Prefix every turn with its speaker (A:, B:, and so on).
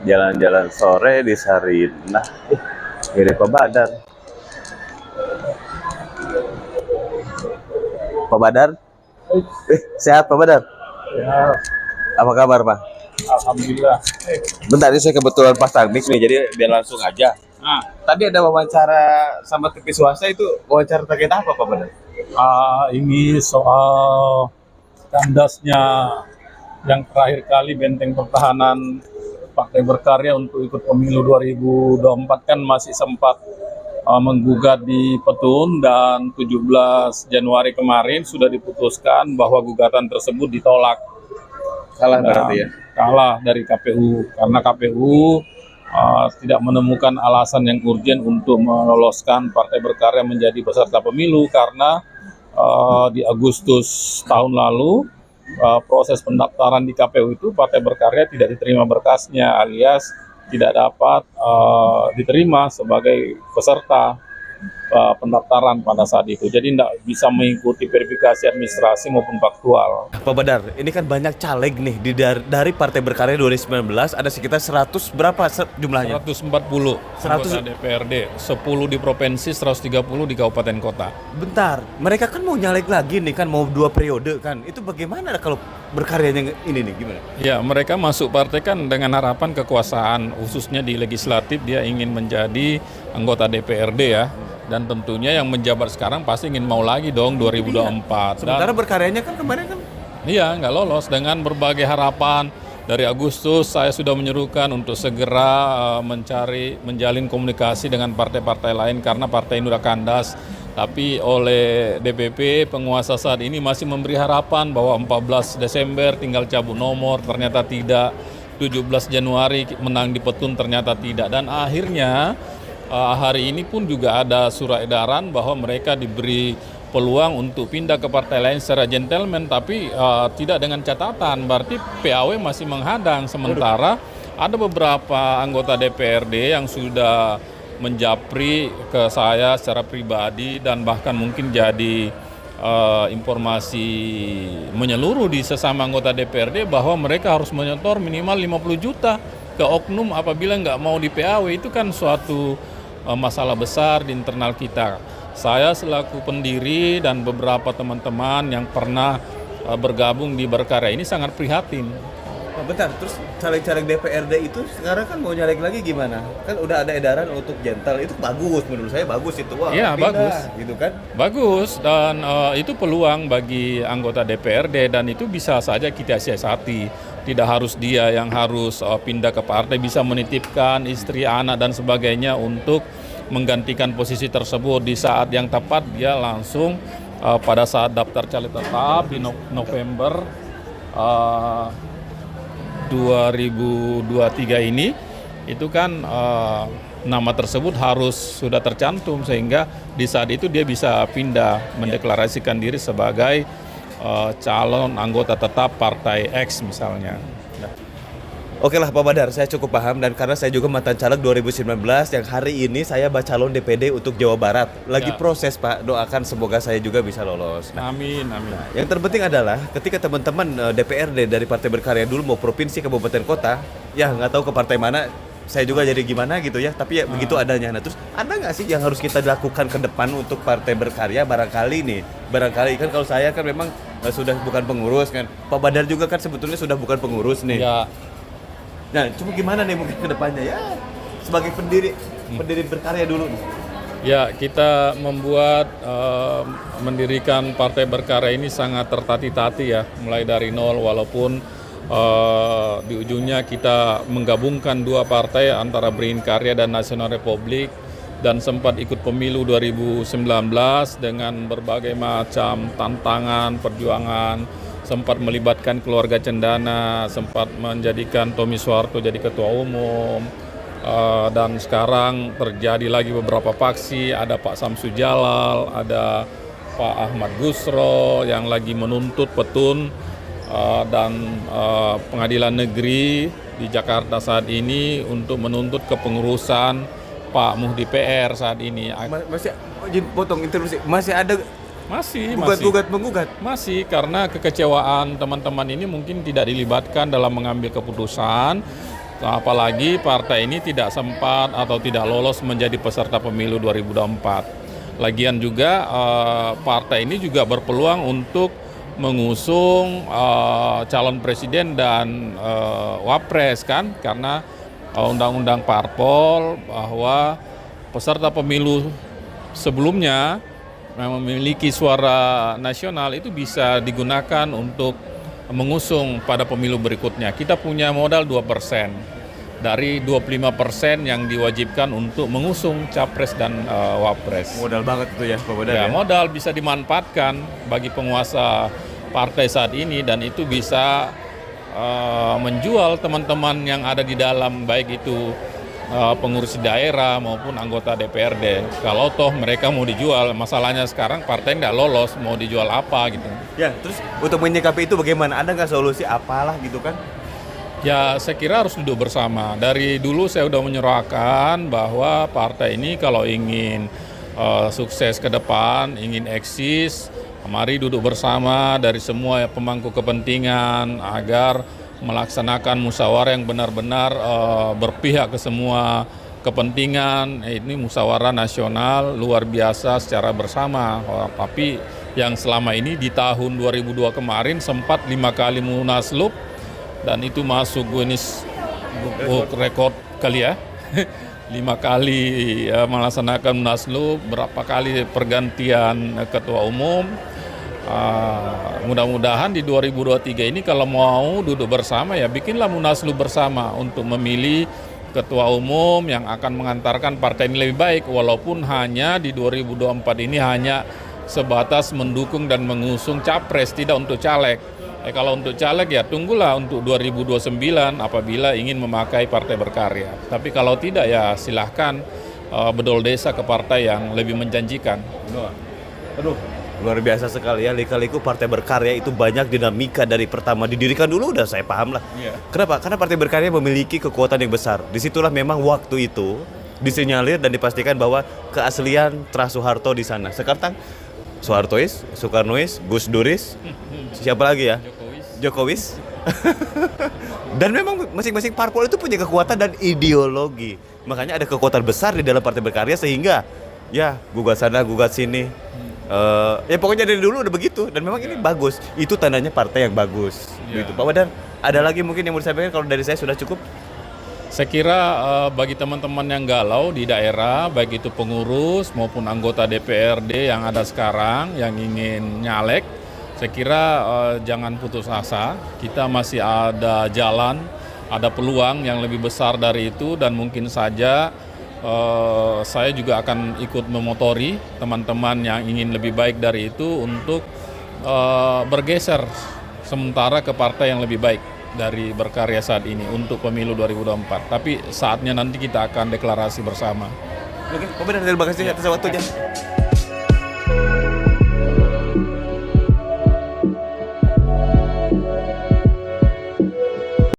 A: Jalan-jalan sore di Sarinah. Mirip Pak Badar. Pak Badar? Sehat Pak Badar?
B: Ya,
A: Apa kabar Pak?
B: alhamdulillah.
A: Bentar, ini saya kebetulan pasang mic nih, jadi biar langsung aja.
B: Nah,
A: Tadi ada wawancara sama TV swasta, itu wawancara terkait apa Pak Badar?
B: ini soal kandasnya yang terakhir kali benteng pertahanan Partai Berkarya untuk ikut pemilu 2024 kan masih sempat menggugat di Petun, dan 17 Januari kemarin sudah diputuskan bahwa gugatan tersebut ditolak.
A: Salah
B: Dan
A: berarti ya?
B: kalah dari KPU karena KPU tidak menemukan alasan yang urgen untuk meloloskan Partai Berkarya menjadi peserta pemilu, karena di Agustus tahun lalu proses pendaftaran di KPU itu Partai Berkarya tidak diterima berkasnya, alias tidak dapat diterima sebagai peserta pendaftaran pada saat itu. Jadi tidak bisa mengikuti verifikasi administrasi maupun faktual.
A: Pak Badar, ini kan banyak caleg nih dari Partai Berkarya 2019, ada sekitar 100 berapa jumlahnya?
B: 140 anggota DPRD, 10 di provinsi, 130 di kabupaten kota.
A: Bentar, mereka kan mau nyalek lagi nih kan, mau 2 periode kan. Itu bagaimana kalau berkaryanya ini nih, gimana?
B: Ya, mereka masuk partai kan dengan harapan kekuasaan, khususnya di legislatif dia ingin menjadi anggota DPRD ya. Dan tentunya yang menjabat sekarang pasti ingin mau lagi dong 2024.
A: Sementara berkaryanya kan kemarin kan.
B: Iya, nggak lolos. Dengan berbagai harapan dari Agustus saya sudah menyerukan untuk segera menjalin komunikasi dengan partai-partai lain karena partai ini udah kandas. Tapi oleh DPP penguasa saat ini masih memberi harapan bahwa 14 Desember tinggal cabut nomor, ternyata tidak. 17 Januari menang di Petun, ternyata tidak. Dan akhirnya hari ini pun juga ada surat edaran bahwa mereka diberi peluang untuk pindah ke partai lain secara gentleman, tapi tidak dengan catatan, berarti PAW masih menghadang. Sementara ada beberapa anggota DPRD yang sudah menjapri ke saya secara pribadi dan bahkan mungkin jadi informasi menyeluruh di sesama anggota DPRD bahwa mereka harus menyetor minimal 50 juta ke oknum apabila nggak mau di PAW. Itu kan suatu masalah besar di internal kita. Saya selaku pendiri dan beberapa teman-teman yang pernah bergabung di Berkarya ini sangat prihatin.
A: Oh, bentar, terus caleg-caleg DPRD itu sekarang kan mau nyalek lagi gimana? Kan udah ada edaran untuk gentle, itu bagus, menurut saya bagus itu. Wah,
B: ya,
A: pindah,
B: bagus
A: gitu kan?
B: Bagus, dan itu peluang bagi anggota DPRD, dan itu bisa saja kita siasati. Tidak harus dia yang harus pindah ke partai, bisa menitipkan istri, anak dan sebagainya untuk menggantikan posisi tersebut. Di saat yang tepat dia langsung pada saat daftar caleg tetap di November 2023 ini, itu kan nama tersebut harus sudah tercantum, sehingga di saat itu dia bisa pindah mendeklarasikan diri sebagai calon anggota tetap Partai X misalnya.
A: Oke lah Pak Badar, saya cukup paham, dan karena saya juga mantan caleg 2019 yang hari ini saya calon DPD untuk Jawa Barat. Lagi proses Pak, doakan semoga saya juga bisa lolos.
B: Amin, amin.
A: Yang terpenting adalah ketika teman-teman DPRD dari Partai Berkarya dulu mau provinsi, kabupaten, kota, ya nggak tahu ke partai mana, saya juga jadi gimana gitu ya, tapi ya begitu adanya. Nah terus ada nggak sih yang harus kita lakukan ke depan untuk Partai Berkarya barangkali kan kalau saya kan memang sudah bukan pengurus kan, Pak Badar juga kan sebetulnya sudah bukan pengurus nih.
B: Ya.
A: Nah cuma gimana nih mungkin ke depannya ya, sebagai pendiri Berkarya dulu nih.
B: Ya, kita mendirikan Partai Berkarya ini sangat tertati-tati ya, mulai dari nol, walaupun di ujungnya kita menggabungkan dua partai antara Beringin Karya dan Nasional Republik, dan sempat ikut pemilu 2019 dengan berbagai macam tantangan, perjuangan, sempat melibatkan keluarga Cendana, sempat menjadikan Tommy Soeharto jadi ketua umum, dan sekarang terjadi lagi beberapa faksi, ada Pak Samsu Jalal, ada Pak Ahmad Gusro yang lagi menuntut Petun, dan pengadilan negeri di Jakarta saat ini untuk menuntut kepengurusan Pak Muhdi PR saat ini.
A: Masih potong interupsi, masih ada gugat-gugat?
B: Masih, karena kekecewaan teman-teman ini mungkin tidak dilibatkan dalam mengambil keputusan, Apalagi partai ini tidak sempat atau tidak lolos menjadi peserta pemilu 2024. Lagian juga partai ini juga berpeluang untuk mengusung calon presiden dan wapres kan, karena undang-undang parpol bahwa peserta pemilu sebelumnya yang memiliki suara nasional itu bisa digunakan untuk mengusung pada pemilu berikutnya. Kita punya modal 2% dari 25% yang diwajibkan untuk mengusung capres dan wapres.
A: Modal banget itu ya Pak Badar
B: Ya,
A: ya.
B: modal bisa dimanfaatkan bagi penguasa partai saat ini, dan itu bisa menjual teman-teman yang ada di dalam, baik itu pengurus daerah maupun anggota DPRD. Kalau toh mereka mau dijual, masalahnya sekarang partai nggak lolos, mau dijual apa gitu.
A: Ya, terus untuk menyikapi itu bagaimana? Ada nggak solusi apalah gitu kan?
B: Ya, saya kira harus duduk bersama. Dari dulu saya sudah menyuarakan bahwa partai ini kalau ingin sukses ke depan, ingin eksis, mari duduk bersama dari semua pemangku kepentingan agar melaksanakan musyawarah yang benar-benar berpihak ke semua kepentingan. Ini musyawarah nasional luar biasa secara bersama. Tapi yang selama ini di tahun 2002 kemarin sempat 5 kali munaslup, dan itu masuk Guinness Book Record kali ya. 5 kali melaksanakan munaslup, berapa kali pergantian ketua umum. Mudah-mudahan di 2023 ini kalau mau duduk bersama ya bikinlah munaslup bersama untuk memilih ketua umum yang akan mengantarkan partai ini lebih baik, walaupun hanya di 2024 ini hanya sebatas mendukung dan mengusung capres, tidak untuk caleg. Kalau untuk caleg ya tunggulah untuk 2029 apabila ingin memakai Partai Berkarya. Tapi kalau tidak ya silahkan bedol desa ke partai yang lebih menjanjikan.
A: Aduh, luar biasa sekali ya. Lika-liku Partai Berkarya itu banyak dinamika dari pertama didirikan dulu udah saya paham lah.
B: Iya.
A: Kenapa? Karena Partai Berkarya memiliki kekuatan yang besar. Disitulah memang waktu itu disinyalir dan dipastikan bahwa keaslian Terah Soeharto di sana. Sekarang Soehartois, Soekarnois, Gus Duris, siapa lagi ya? Jokowis. Dan memang masing-masing parpol itu punya kekuatan dan ideologi. Makanya ada kekuatan besar di dalam Partai Berkarya sehingga ya gugat sana, gugat sini. Ya pokoknya dari dulu udah begitu dan memang ini bagus. Itu tandanya partai yang bagus. Gitu. Pak Badar, ada lagi mungkin yang mau disampaikan? Kalau dari saya sudah cukup.
B: Saya kira bagi teman-teman yang galau di daerah, baik itu pengurus maupun anggota DPRD yang ada sekarang yang ingin nyalek, saya kira jangan putus asa. Kita masih ada jalan, ada peluang yang lebih besar dari itu, dan mungkin saja saya juga akan ikut memotori teman-teman yang ingin lebih baik dari itu untuk bergeser sementara ke partai yang lebih baik dari Berkarya saat ini untuk pemilu 2024. Tapi saatnya nanti kita akan deklarasi bersama.
A: Oke, Pak Badar, terima kasih atas waktunya.